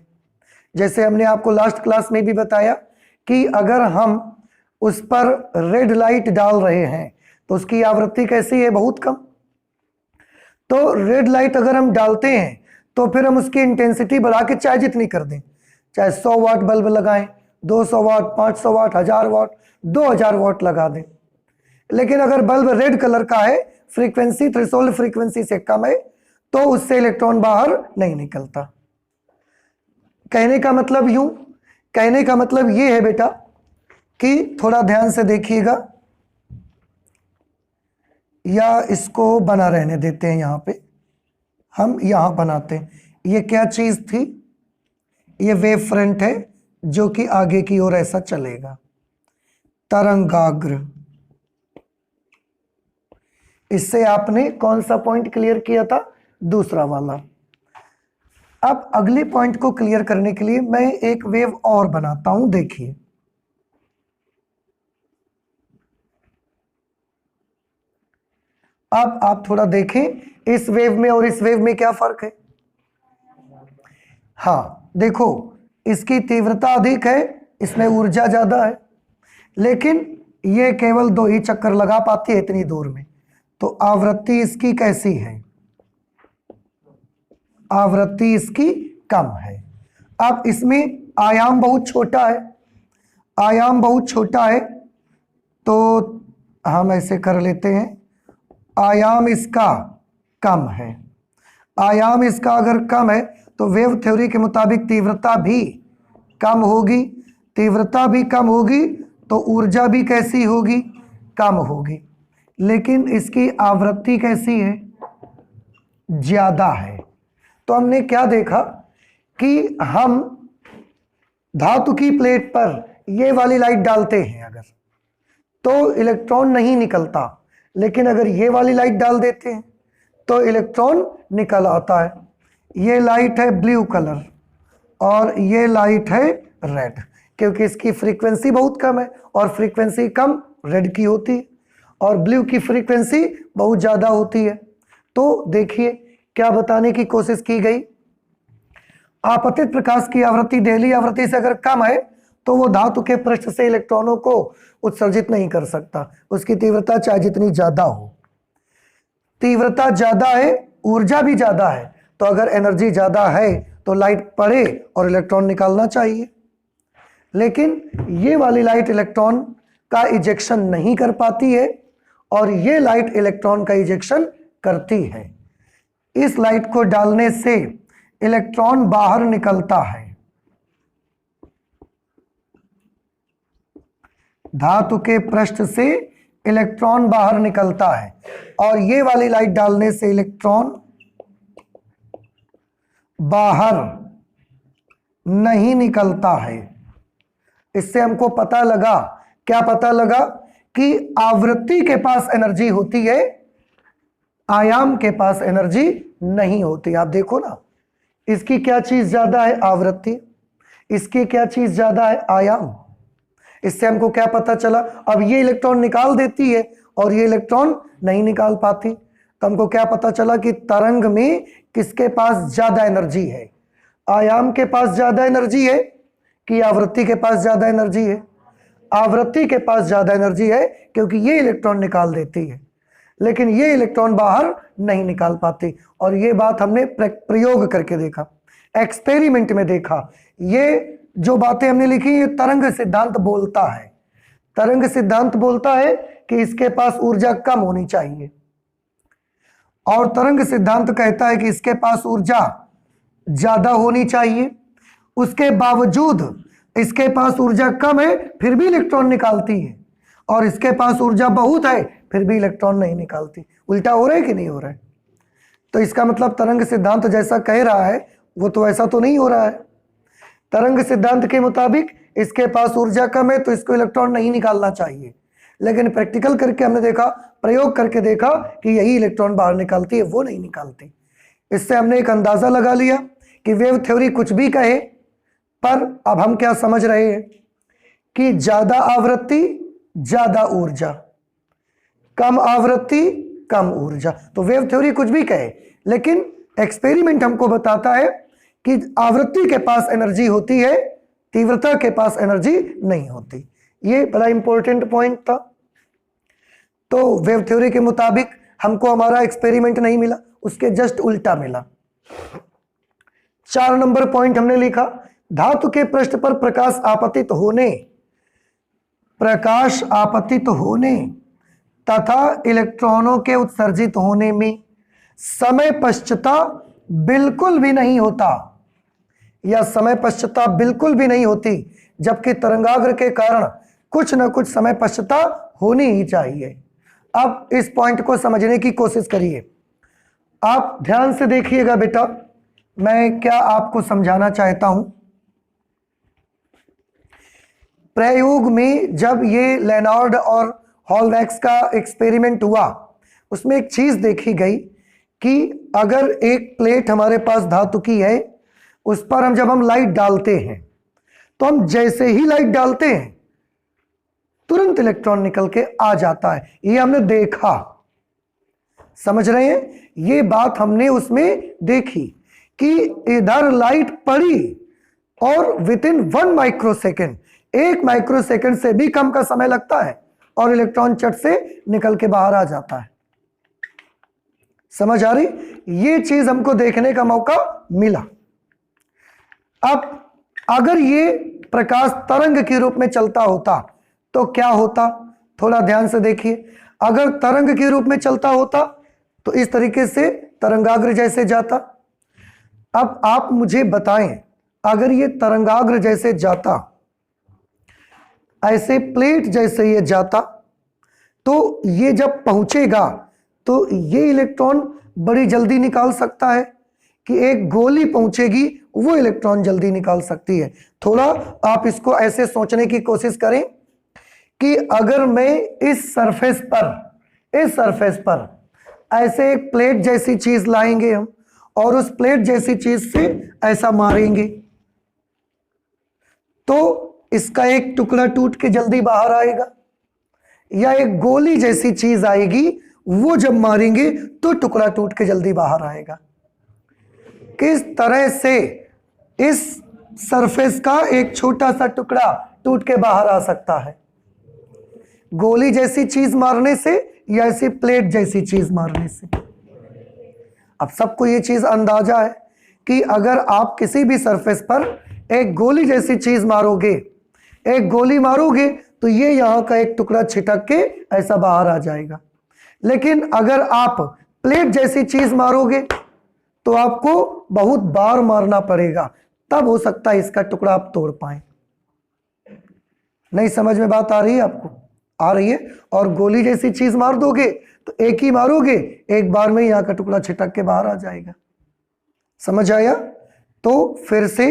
Speaker 1: जैसे हमने आपको लास्ट क्लास में भी बताया कि अगर हम उस पर रेड लाइट डाल रहे हैं तो उसकी आवृत्ति कैसी है? बहुत कम। तो रेड लाइट अगर हम डालते हैं तो फिर हम उसकी इंटेंसिटी बढ़ा के चाहे जितनी कर दें, चाहे 100 वाट बल्ब लगाएं, 200 वाट, 500 वाट, 1000 वाट, 2000 वाट लगा दें, लेकिन अगर बल्ब रेड कलर का है, फ्रीक्वेंसी थ्रेशोल्ड फ्रीक्वेंसी से कम है, तो उससे इलेक्ट्रॉन बाहर नहीं निकलता। कहने का मतलब यूं, कहने का मतलब ये है बेटा कि थोड़ा ध्यान से देखिएगा, या इसको बना रहने देते हैं, यहां पे हम यहां बनाते हैं। ये क्या चीज थी? ये वेव फ्रंट है जो कि आगे की ओर ऐसा चलेगा, तरंगाग्र। इससे आपने कौन सा पॉइंट क्लियर किया था? दूसरा वाला। अब अगले पॉइंट को क्लियर करने के लिए मैं एक वेव और बनाता हूं, देखिए। अब आप थोड़ा देखें, इस वेव में और इस वेव में क्या फर्क है? हाँ देखो, इसकी तीव्रता अधिक है, इसमें ऊर्जा ज्यादा है, लेकिन ये केवल 2 ही चक्कर लगा पाती है इतनी दूर में। तो आवृत्ति इसकी कैसी है? आवृत्ति इसकी कम है। अब इसमें आयाम बहुत छोटा है, आयाम बहुत छोटा है, तो हम ऐसे कर लेते हैं, आयाम इसका कम है। आयाम इसका अगर कम है तो वेव थ्योरी के मुताबिक तीव्रता भी कम होगी, तीव्रता भी कम होगी तो ऊर्जा भी कैसी होगी? कम होगी। लेकिन इसकी आवृत्ति कैसी है? ज्यादा है। तो हमने क्या देखा कि हम धातु की प्लेट पर ये वाली लाइट डालते हैं अगर, तो इलेक्ट्रॉन नहीं निकलता, लेकिन अगर ये वाली लाइट डाल देते हैं तो इलेक्ट्रॉन निकल आता है। ये लाइट है ब्लू कलर और ये लाइट है रेड, क्योंकि इसकी फ्रीक्वेंसी बहुत कम है और फ्रीक्वेंसी कम रेड की होती है और ब्लू की फ्रीक्वेंसी बहुत ज़्यादा होती है। तो देखिए क्या बताने की कोशिश की गई, आपतित प्रकाश की आवृत्ति देहली आवृत्ति से अगर कम है तो वो धातु के पृष्ठ से इलेक्ट्रॉनों को उत्सर्जित नहीं कर सकता, उसकी तीव्रता चाहे जितनी ज़्यादा हो। तीव्रता ज़्यादा है, ऊर्जा भी ज़्यादा है, तो अगर एनर्जी ज़्यादा है तो लाइट पड़े और इलेक्ट्रॉन निकालना चाहिए। लेकिन ये वाली लाइट इलेक्ट्रॉन का इजेक्शन नहीं कर पाती है और ये लाइट इलेक्ट्रॉन का इजेक्शन करती है। इस लाइट को डालने से इलेक्ट्रॉन बाहर निकलता है, धातु के पृष्ठ से इलेक्ट्रॉन बाहर निकलता है, और ये वाली लाइट डालने से इलेक्ट्रॉन बाहर नहीं निकलता है। इससे हमको पता लगा, क्या पता लगा? कि आवृत्ति के पास एनर्जी होती है, आयाम के पास एनर्जी नहीं होती। आप देखो ना, इसकी क्या चीज ज्यादा है? आवृत्ति। इसकी क्या चीज ज्यादा है? आयाम। इससे हमको क्या पता चला? अब ये इलेक्ट्रॉन निकाल देती है और ये इलेक्ट्रॉन नहीं निकाल पाती, तो हमको क्या पता चला कि तरंग में किसके पास ज्यादा एनर्जी है? आयाम के पास ज्यादा एनर्जी है कि आवृत्ति के पास ज्यादा एनर्जी है? आवृत्ति के पास ज्यादा एनर्जी है, क्योंकि ये इलेक्ट्रॉन निकाल देती है, लेकिन ये इलेक्ट्रॉन बाहर नहीं निकाल पाती। और ये बात हमने प्रयोग करके देखा, एक्सपेरिमेंट में देखा। ये जो बातें हमने लिखी, ये तरंग सिद्धांत बोलता है। तरंग सिद्धांत बोलता है कि इसके पास ऊर्जा कम होनी चाहिए, और तरंग सिद्धांत कहता है कि इसके पास ऊर्जा ज्यादा होनी चाहिए। उसके बावजूद इसके पास ऊर्जा कम है, फिर भी इलेक्ट्रॉन निकालती है, और इसके पास ऊर्जा बहुत है, फिर भी इलेक्ट्रॉन नहीं निकालती। उल्टा हो रहा है कि नहीं हो रहा है? तो इसका मतलब तरंग सिद्धांत जैसा कह रहा है वो तो ऐसा तो नहीं हो रहा है। तरंग सिद्धांत के मुताबिक इसके पास ऊर्जा कम है, तो इसको इलेक्ट्रॉन नहीं निकालना चाहिए, लेकिन प्रैक्टिकल करके हमने देखा, प्रयोग करके देखा कि यही इलेक्ट्रॉन बाहर निकालती है, वो नहीं निकालती। इससे हमने एक अंदाजा लगा लिया कि वेव थ्योरी कुछ भी कहे, पर अब हम क्या समझ रहे हैं कि ज्यादा आवृत्ति ज्यादा ऊर्जा, कम आवृत्ति कम ऊर्जा। तो वेव थ्योरी कुछ भी कहे, लेकिन एक्सपेरिमेंट हमको बताता है कि आवृत्ति के पास एनर्जी होती है, तीव्रता के पास एनर्जी नहीं होती। ये बड़ा इंपॉर्टेंट पॉइंट था। तो वेव थ्योरी के मुताबिक हमको हमारा एक्सपेरिमेंट नहीं मिला, उसके जस्ट उल्टा मिला। 4 नंबर पॉइंट हमने लिखा, धातु के पृष्ठ पर प्रकाश आपतित होने तथा इलेक्ट्रॉनों के उत्सर्जित होने में समय पश्चता बिल्कुल भी नहीं होता, या समय पश्चता बिल्कुल भी नहीं होती, जबकि तरंगाग्र के कारण कुछ न कुछ समय पश्चता होनी ही चाहिए। अब इस पॉइंट को समझने की कोशिश करिए। आप ध्यान से देखिएगा बेटा, मैं क्या आपको समझाना चाहता हूं। प्रयोग में जब ये लेनार्ड और हॉलवैक्स का एक्सपेरिमेंट हुआ, उसमें एक चीज देखी गई कि अगर एक प्लेट हमारे पास धातु की है, उस पर हम जब हम लाइट डालते हैं, तो हम जैसे ही लाइट डालते हैं तुरंत इलेक्ट्रॉन निकल के आ जाता है। ये हमने देखा, समझ रहे हैं? ये बात हमने उसमें देखी कि इधर लाइट पड़ी और विद इन 1 माइक्रोसेकंड, 1 माइक्रोसेकंड से भी कम का समय लगता है, और इलेक्ट्रॉन चट से निकल के बाहर आ जाता है। समझ आ रही? ये चीज हमको देखने का मौका मिला। अब अगर ये प्रकाश तरंग के रूप में चलता होता तो क्या होता? थोड़ा ध्यान से देखिए। अगर तरंग के रूप में चलता होता तो इस तरीके से तरंगाग्र जैसे जाता। अब आप मुझे बताएं, अगर ये तरंगाग्र जैसे जाता, ऐसे प्लेट जैसे ये जाता, तो ये जब पहुंचेगा तो ये इलेक्ट्रॉन बड़ी जल्दी निकाल सकता है कि एक गोली पहुंचेगी वो इलेक्ट्रॉन जल्दी निकाल सकती है। थोड़ा आप इसको ऐसे सोचने की कोशिश करें कि अगर मैं इस सरफेस पर ऐसे एक प्लेट जैसी चीज लाएंगे हम, और उस प्लेट जैसी चीज से ऐसा मारेंगे, तो इसका एक टुकड़ा टूट के जल्दी बाहर आएगा, या एक गोली जैसी चीज आएगी, वो जब मारेंगे तो टुकड़ा टूट के जल्दी बाहर आएगा। किस तरह से इस सरफेस का एक छोटा सा टुकड़ा टूट के बाहर आ सकता है? गोली जैसी चीज मारने से या ऐसी प्लेट जैसी चीज मारने से? अब सबको ये चीज अंदाजा है कि अगर आप किसी भी सरफेस पर एक गोली जैसी चीज मारोगे, एक गोली मारोगे, तो ये यहां का एक टुकड़ा छिटक के ऐसा बाहर आ जाएगा। लेकिन अगर आप प्लेट जैसी चीज मारोगे तो आपको बहुत बार मारना पड़ेगा, तब हो सकता है इसका टुकड़ा आप तोड़ पाए। नहीं समझ में बात आ रही है आपको? आ रही है? और गोली जैसी चीज मार दोगे तो एक ही मारोगे, एक बार में यहाँ का टुकड़ा छिटक के बाहर आ जाएगा। समझ आया? तो फिर से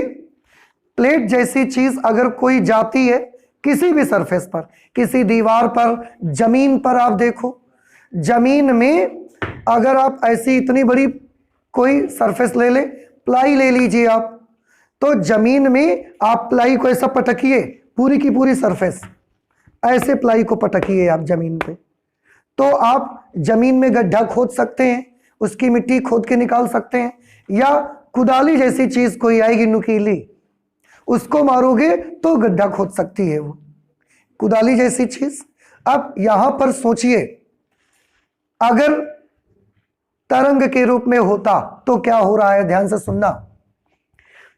Speaker 1: प्लेट जैसी चीज अगर कोई जाती है किसी भी सरफेस पर, किसी दीवार पर, जमीन पर, आप देखो जमीन में अगर आप ऐसी इतनी बड़ी कोई सरफेस ले ले, प्लाई ले लीजिए आप, तो जमीन में आप प्लाई को ऐसा पटकिए, पूरी की पूरी सरफेस ऐसे प्लाई को पटकिए आप जमीन पे, तो आप जमीन में गड्ढा खोद सकते हैं, उसकी मिट्टी खोद के निकाल सकते हैं, या कुदाली जैसी चीज कोई आएगी नुकीली, उसको मारोगे तो गड्ढा खोद सकती है वो कुदाली जैसी चीज। अब यहां पर सोचिए, अगर तरंग के रूप में होता तो क्या हो रहा है, ध्यान से सुनना।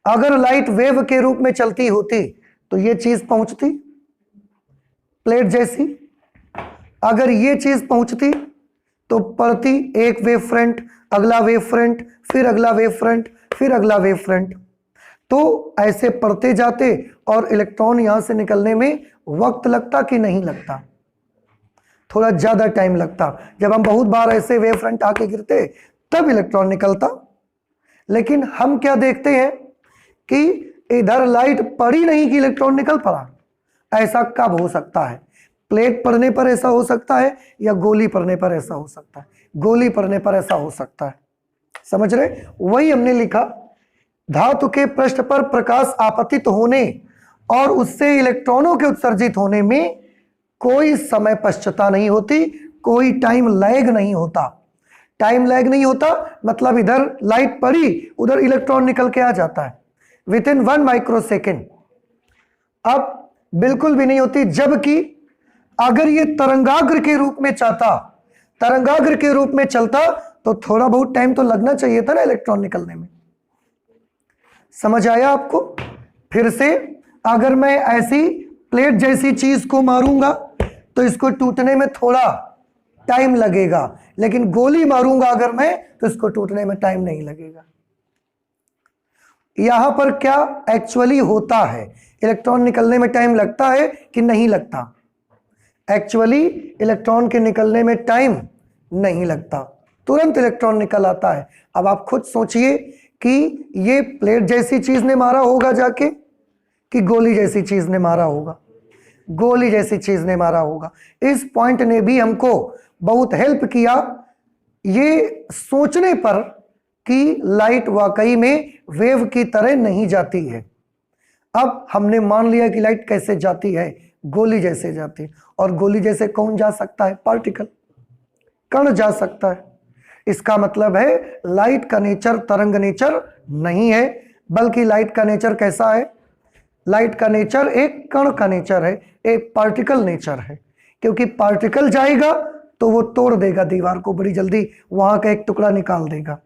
Speaker 1: अगर लाइट वेव के रूप में चलती होती तो ये चीज पहुंचती प्लेट जैसी, अगर ये चीज पहुंचती तो पड़ती एक वेव फ्रंट, अगला वेव फ्रंट, फिर अगला वेव फ्रंट, फिर अगला वेव फ्रंट, तो ऐसे पढ़ते जाते और इलेक्ट्रॉन यहां से निकलने में वक्त लगता कि नहीं लगता, थोड़ा ज्यादा टाइम लगता। जब हम बहुत बार ऐसे वेव फ्रंट आके गिरते तब इलेक्ट्रॉन निकलता। लेकिन हम क्या देखते हैं कि इधर लाइट पड़ी नहीं कि इलेक्ट्रॉन निकल पड़ा। ऐसा कब हो सकता है? प्लेट पड़ने पर ऐसा हो सकता है, या गोली पड़ने पर ऐसा हो सकता है? गोली पड़ने पर ऐसा हो सकता है, समझ रहे? वही हमने लिखा, धातु के पृष्ठ पर प्रकाश आपतित होने और उससे इलेक्ट्रॉनों के उत्सर्जित होने में कोई समय पश्चता नहीं होती, कोई टाइम लैग नहीं होता। टाइम लैग नहीं होता मतलब इधर लाइट पड़ी, उधर इलेक्ट्रॉन निकल के आ जाता है विद इन 1 माइक्रोसेकेंड। अब बिल्कुल भी नहीं होती, जबकि अगर ये तरंगाग्र के रूप में चाहता, तरंगाग्र के रूप में चलता तो थोड़ा बहुत टाइम तो लगना चाहिए था ना इलेक्ट्रॉन निकलने में। समझ आया आपको? फिर से अगर मैं ऐसी प्लेट जैसी चीज को मारूंगा तो इसको टूटने में थोड़ा टाइम लगेगा, लेकिन गोली मारूंगा अगर मैं तो इसको टूटने में टाइम नहीं लगेगा। यहां पर क्या एक्चुअली होता है? इलेक्ट्रॉन निकलने में टाइम लगता है कि नहीं लगता? एक्चुअली इलेक्ट्रॉन के निकलने में टाइम नहीं लगता, तुरंत इलेक्ट्रॉन निकल आता है। अब आप खुद सोचिए कि ये प्लेट जैसी चीज ने मारा होगा जाके कि गोली जैसी चीज ने मारा होगा? गोली जैसी चीज ने मारा होगा। इस पॉइंट ने भी हमको बहुत हेल्प किया ये सोचने पर कि लाइट वाकई में वेव की तरह नहीं जाती है। अब हमने मान लिया कि लाइट कैसे जाती है, गोली जैसे जाती है। और गोली जैसे कौन जा सकता है? पार्टिकल, कण जा सकता है। इसका मतलब है लाइट का नेचर तरंग नेचर नहीं है, बल्कि लाइट का नेचर कैसा है? लाइट का नेचर एक कण का नेचर है, एक पार्टिकल नेचर है। क्योंकि पार्टिकल जाएगा तो वो तोड़ देगा दीवार को बड़ी जल्दी, वहां का एक टुकड़ा निकाल देगा।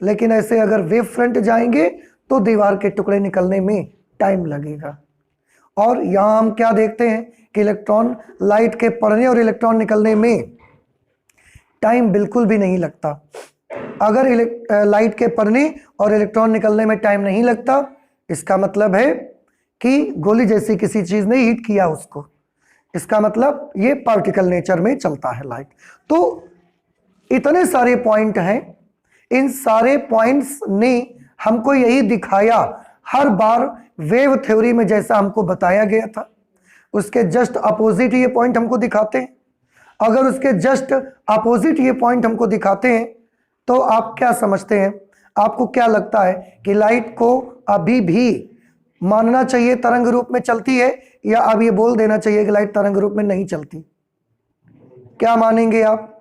Speaker 1: लेकिन ऐसे अगर वेव फ्रंट जाएंगे तो दीवार के टुकड़े निकलने में टाइम लगेगा। और यहां हम क्या देखते हैं कि इलेक्ट्रॉन, लाइट के पड़ने और इलेक्ट्रॉन निकलने में टाइम बिल्कुल भी नहीं लगता। अगर लाइट के पड़ने और इलेक्ट्रॉन निकलने में टाइम नहीं लगता, इसका मतलब है कि गोली जैसी किसी चीज ने हीट किया उसको। इसका मतलब ये पार्टिकल नेचर में चलता है लाइट। तो इतने सारे पॉइंट हैं, इन सारे पॉइंट्स ने हमको यही दिखाया। हर बार वेव थ्योरी में जैसा हमको बताया गया था उसके जस्ट अपोजिट ये पॉइंट हमको दिखाते हैं। अगर उसके जस्ट अपोजिट ये पॉइंट हमको दिखाते हैं तो आप क्या समझते हैं? आपको क्या लगता है कि लाइट को अभी भी मानना चाहिए तरंग रूप में चलती है, या अब ये बोल देना चाहिए कि लाइट तरंग रूप में नहीं चलती? क्या मानेंगे आप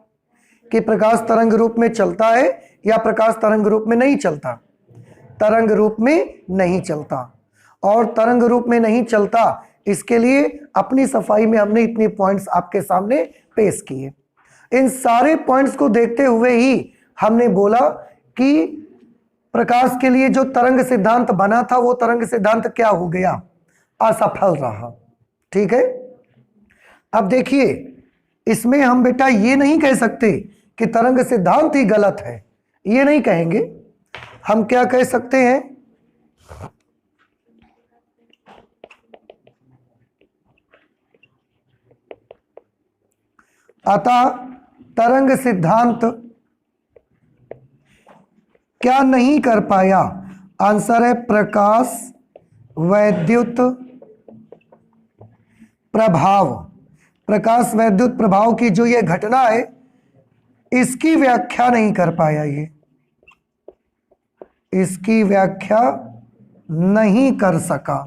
Speaker 1: कि प्रकाश तरंग रूप में चलता है या प्रकाश तरंग रूप में नहीं चलता? तरंग रूप में नहीं चलता। और तरंग रूप में नहीं चलता, इसके लिए अपनी सफाई में हमने इतने पॉइंट्स आपके सामने पेश किए। इन सारे पॉइंट्स को देखते हुए ही हमने बोला कि प्रकाश के लिए जो तरंग सिद्धांत बना था वो तरंग सिद्धांत क्या हो गया? असफल रहा। ठीक है, अब देखिए इसमें हम बेटा ये नहीं कह सकते कि तरंग सिद्धांत ही गलत है, ये नहीं कहेंगे। हम क्या कह सकते हैं? अतः तरंग सिद्धांत क्या नहीं कर पाया? आंसर है प्रकाश वैद्युत प्रभाव। प्रकाश वैद्युत प्रभाव की जो ये घटना है इसकी व्याख्या नहीं कर पाया, ये इसकी व्याख्या नहीं कर सका।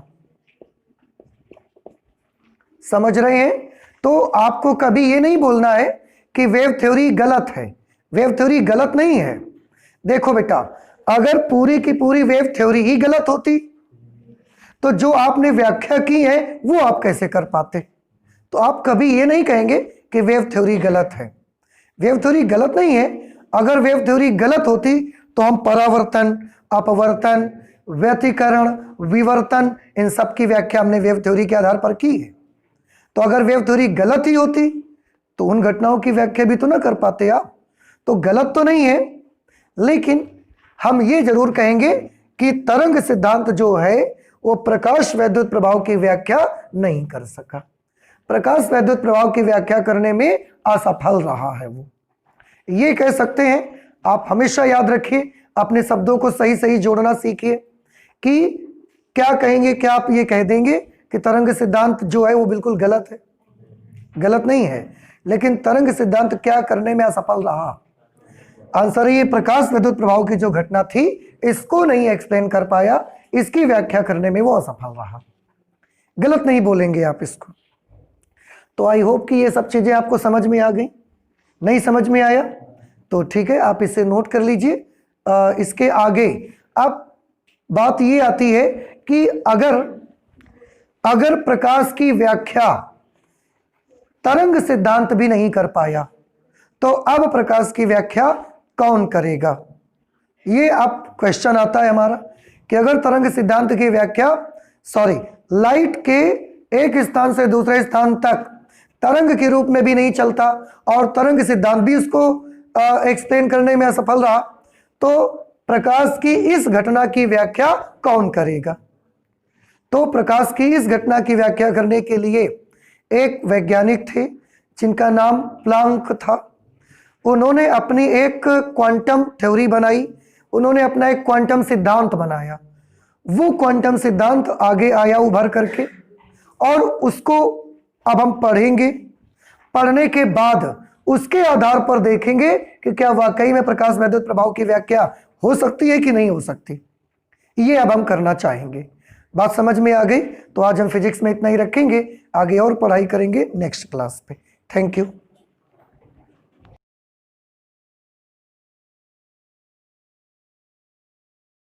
Speaker 1: समझ रहे हैं? तो आपको कभी ये नहीं बोलना है कि वेव थ्योरी गलत है। वेव थ्योरी गलत नहीं है। देखो बेटा, अगर पूरी की पूरी वेव थ्योरी ही गलत होती तो जो आपने व्याख्या की है वो आप कैसे कर पाते? तो आप कभी ये नहीं कहेंगे कि वेव थ्योरी गलत है। वेव थ्योरी गलत नहीं है। अगर वेव थ्योरी गलत होती तो हम परावर्तन, अपवर्तन, व्यतिकरण, विवर्तन, इन सब की व्याख्या हमने वेव थ्योरी के आधार पर की है। तो अगर वेव थ्योरी गलत ही होती तो उन घटनाओं की व्याख्या भी तो ना कर पाते आप। तो गलत तो नहीं है, लेकिन हम ये जरूर कहेंगे कि तरंग सिद्धांत जो है वो प्रकाश वैद्युत प्रभाव की व्याख्या नहीं कर सका। प्रकाश वैद्युत प्रभाव की व्याख्या करने में असफल रहा है वो, ये कह सकते हैं। आप हमेशा याद रखिए, अपने शब्दों को सही सही जोड़ना सीखिए कि क्या कहेंगे, क्या आप ये कह देंगे कि तरंग सिद्धांत जो है वो बिल्कुल गलत है? गलत नहीं है, लेकिन तरंग सिद्धांत क्या करने में असफल रहा? आंसर है ये प्रकाश विद्युत प्रभाव की जो घटना थी इसको नहीं एक्सप्लेन कर पाया, इसकी व्याख्या करने में वो असफल रहा। गलत नहीं बोलेंगे आप इसको। तो आई होप कि ये सब चीजें आपको समझ में आ गई। नहीं समझ में आया तो ठीक है, आप इसे नोट कर लीजिए। इसके आगे अब बात ये आती है कि अगर प्रकाश की व्याख्या तरंग सिद्धांत भी नहीं कर पाया तो अब प्रकाश की व्याख्या कौन करेगा? ये अब क्वेश्चन आता है हमारा कि अगर तरंग सिद्धांत की व्याख्या लाइट के एक स्थान से दूसरे स्थान तक तरंग के रूप में भी नहीं चलता और तरंग सिद्धांत भी उसको एक्सप्लेन करने में असफल रहा, तो प्रकाश की इस घटना की व्याख्या कौन करेगा? तो प्रकाश की इस घटना की व्याख्या करने के लिए एक वैज्ञानिक थे जिनका नाम प्लांक था। उन्होंने अपनी एक क्वांटम थ्योरी बनाई, उन्होंने अपना एक क्वांटम सिद्धांत बनाया। वो क्वांटम सिद्धांत आगे आया उभर करके और उसको अब हम पढ़ेंगे। पढ़ने के बाद उसके आधार पर देखेंगे कि क्या वाकई में प्रकाश वैद्युत प्रभाव की व्याख्या हो सकती है कि नहीं हो सकती। ये अब हम करना चाहेंगे। बात समझ में आ गई? तो आज हम फिजिक्स में इतना ही रखेंगे, आगे और पढ़ाई करेंगे नेक्स्ट क्लास पे। Thank you.